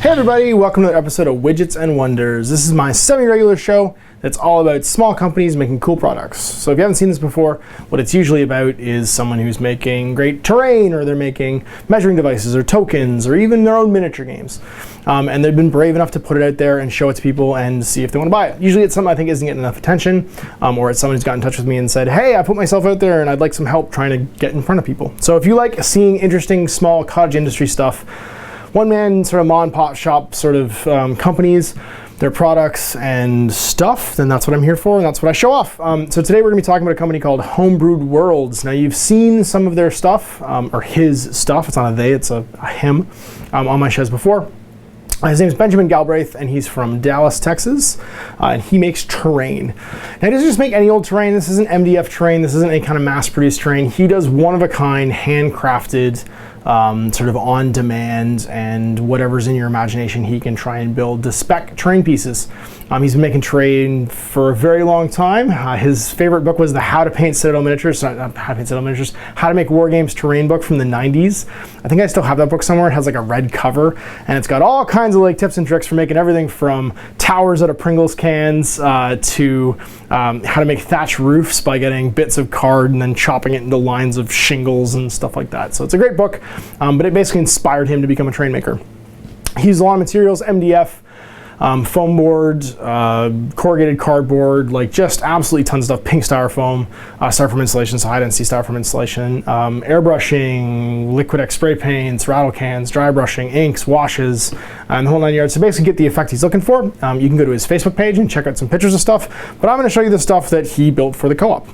Hey everybody, welcome to another episode of Widgets and Wonders. This is my semi-regular show that's all about small companies making cool products. So if you haven't seen this before, what it's usually about is someone who's making great terrain, or they're making measuring devices or tokens, or even their own miniature games. And they've been brave enough to put it out there and show it to people and see if they want to buy it. Usually it's something I think isn't getting enough attention, or it's someone who's got in touch with me and said, hey, I put myself out there and I'd like some help trying to get in front of people. So if you like seeing interesting small cottage industry stuff, one-man sort of mom-and-pop shop sort of companies, their products and stuff, then that's what I'm here for, and that's what I show off. So today we're going to be talking about a company called Homebrewed Worlds. Now you've seen some of their stuff, or his stuff. It's not a they, it's a him, on my shows before. His name is Benjamin Galbraith, and he's from Dallas, Texas, and he makes terrain. Now, he doesn't just make any old terrain. This isn't MDF terrain. This isn't any kind of mass-produced terrain. He does one-of-a-kind, handcrafted, sort of on-demand, and whatever's in your imagination, he can try and build the spec terrain pieces. He's been making terrain for a very long time. His favorite book was the How to Paint Citadel Miniatures, not How to Paint Citadel Miniatures, How to Make War Games terrain book from the 90s. I think I still have that book somewhere. It has like a red cover, and it's got all kinds of like tips and tricks for making everything from towers out of Pringles cans to how to make thatch roofs by getting bits of card and then chopping it into lines of shingles and stuff like that. So it's a great book, but it basically inspired him to become a terrain maker. He used a lot of materials, MDF, foam board, corrugated cardboard, like just absolutely tons of stuff, pink styrofoam, styrofoam insulation, so high density styrofoam insulation, airbrushing, Liquid spray paints, rattle cans, dry brushing, inks, washes, and the whole 9 yards. So basically get the effect he's looking for. You can go to his Facebook page and check out some pictures of stuff, but I'm gonna show you the stuff that he built for the co-op.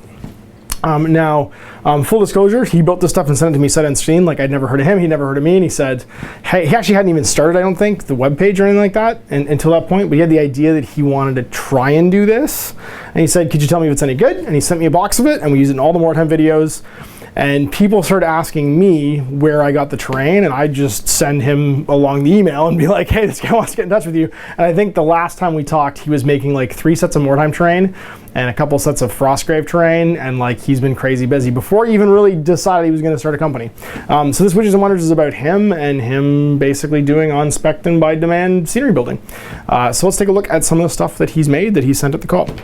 Full disclosure, he built this stuff and sent it to me sight unseen. Like, I'd never heard of him, he'd never heard of me, and he said, hey, he actually hadn't even started, I don't think, the webpage or anything like that until that point, but he had the idea that he wanted to try and do this. And he said, could you tell me if it's any good? And he sent me a box of it, and we use it in all the Mordheim videos. And people started asking me where I got the terrain, and I just send him along the email and be like, hey, this guy wants to get in touch with you. And I think the last time we talked, he was making like 3 sets of Mordheim terrain and a couple sets of Frostgrave terrain, and like he's been crazy busy before he even really decided he was gonna start a company. So this Widgets and Wonders is about him and him basically doing on-spec and by demand scenery building. So let's take a look at some of the stuff that he's made that he sent at the co-op.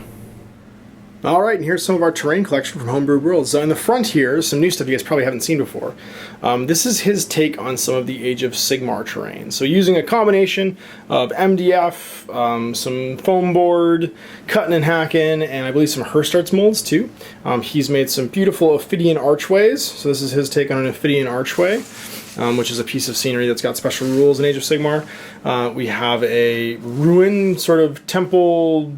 All right, and here's some of our terrain collection from Homebrewed Worlds. So in the front here, some new stuff you guys probably haven't seen before. This is his take on some of the Age of Sigmar terrain. So using a combination of MDF, some foam board, cutting and hacking, and I believe some Herstarts molds too. He's made some beautiful Ophidian archways. So this is his take on an Ophidian archway, which is a piece of scenery that's got special rules in Age of Sigmar. We have a ruin sort of temple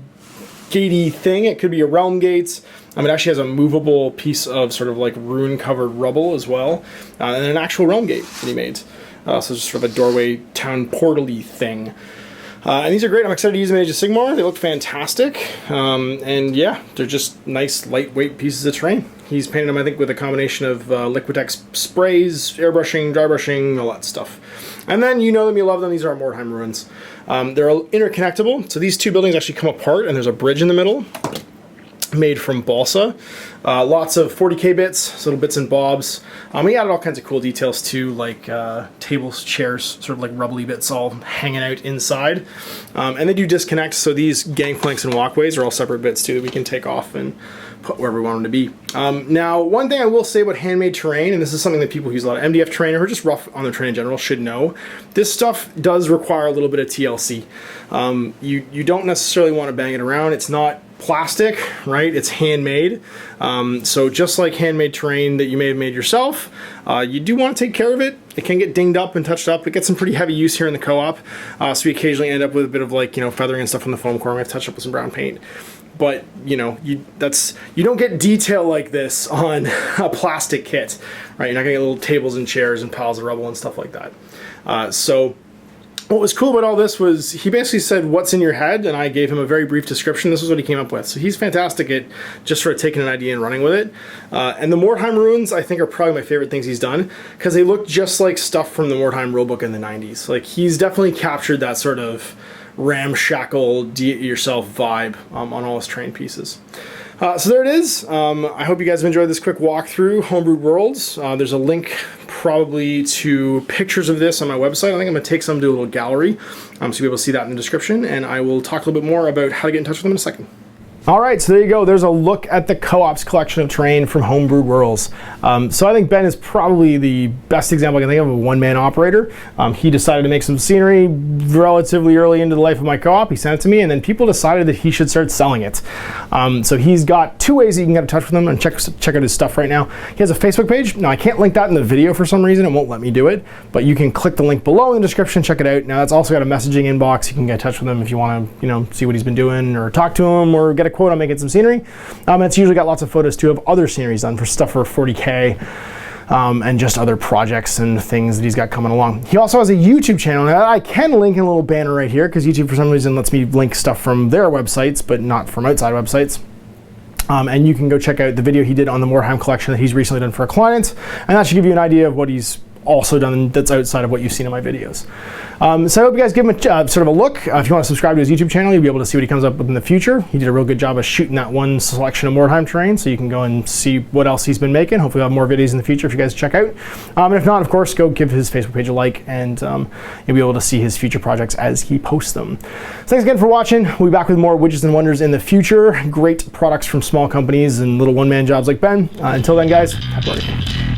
gatey thing. It could be a realm gates. It actually has a movable piece of sort of like rune covered rubble as well, and an actual realm gate that he made. So just sort of a doorway town portal-y thing. And these are great. I'm excited to use them in Age of Sigmar. They look fantastic. And yeah, they're just nice lightweight pieces of terrain. He's painted them, I think, with a combination of Liquid sprays, airbrushing, dry brushing, all that stuff. And then you know them, you love them. These are our Mordheim ruins. They're interconnectable. So these two buildings actually come apart, and there's a bridge in the middle made from balsa. Lots of 40K bits, little bits and bobs. We added all kinds of cool details too, like tables, chairs, sort of like rubbly bits all hanging out inside. And they do disconnect, so these gangplanks and walkways are all separate bits too that we can take off and put wherever we want them to be. Now, one thing I will say about handmade terrain, and this is something that people who use a lot of MDF terrain or just rough on their terrain in general should know, this stuff does require a little bit of TLC. You don't necessarily want to bang it around. It's not plastic, right? It's handmade. So just like handmade terrain that you may have made yourself, you do want to take care of it. It can get dinged up and touched up. It gets some pretty heavy use here in the co-op. So we occasionally end up with a bit of like, feathering and stuff from the foam core. We have to touch up with some brown paint. But you don't get detail like this on a plastic kit, right? You're not gonna get little tables and chairs and piles of rubble and stuff like that. So what was cool about all this was he basically said, what's in your head? And I gave him a very brief description. This is what he came up with. So he's fantastic at just sort of taking an idea and running with it. And the Mordheim ruins, I think, are probably my favorite things he's done because they look just like stuff from the Mordheim rulebook in the 90s. Like, he's definitely captured that sort of ramshackle, do-it-yourself vibe on all his terrain pieces. So there it is. I hope you guys have enjoyed this quick walkthrough, Homebrewed Worlds. There's a link probably to pictures of this on my website. I think I'm going to take some to a little gallery, so you'll be able to see that in the description, and I will talk a little bit more about how to get in touch with them in a second. All right, so there you go. There's a look at the Co-op's collection of terrain from Homebrewed Worlds. So I think Ben is probably the best example I can think of a one-man operator. He decided to make some scenery relatively early into the life of my co-op. He sent it to me, and then people decided that he should start selling it. So he's got 2 ways that you can get in touch with him and check out his stuff right now. He has a Facebook page. Now, I can't link that in the video for some reason. It won't let me do it, but you can click the link below in the description, check it out. Now, that's also got a messaging inbox. You can get in touch with him if you want to, see what he's been doing or talk to him or get a quote on making some scenery. It's usually got lots of photos too of other sceneries done for stuff for 40K and just other projects and things that he's got coming along. He also has a YouTube channel. Now, I can link in a little banner right here because YouTube for some reason lets me link stuff from their websites but not from outside websites. And you can go check out the video he did on the Mordheim collection that he's recently done for a client, and that should give you an idea of what he's also done that's outside of what you've seen in my videos. So I hope you guys give him a sort of a look. If you want to subscribe to his YouTube channel, you'll be able to see what he comes up with in the future. He did a real good job of shooting that one selection of Mordheim terrain, so you can go and see what else he's been making. Hopefully we'll have more videos in the future if you guys check out. And if not, of course, go give his Facebook page a like, and you'll be able to see his future projects as he posts them. So thanks again for watching. We'll be back with more widgets and wonders in the future. Great products from small companies and little one-man jobs like Ben. Until then, guys, happy learning.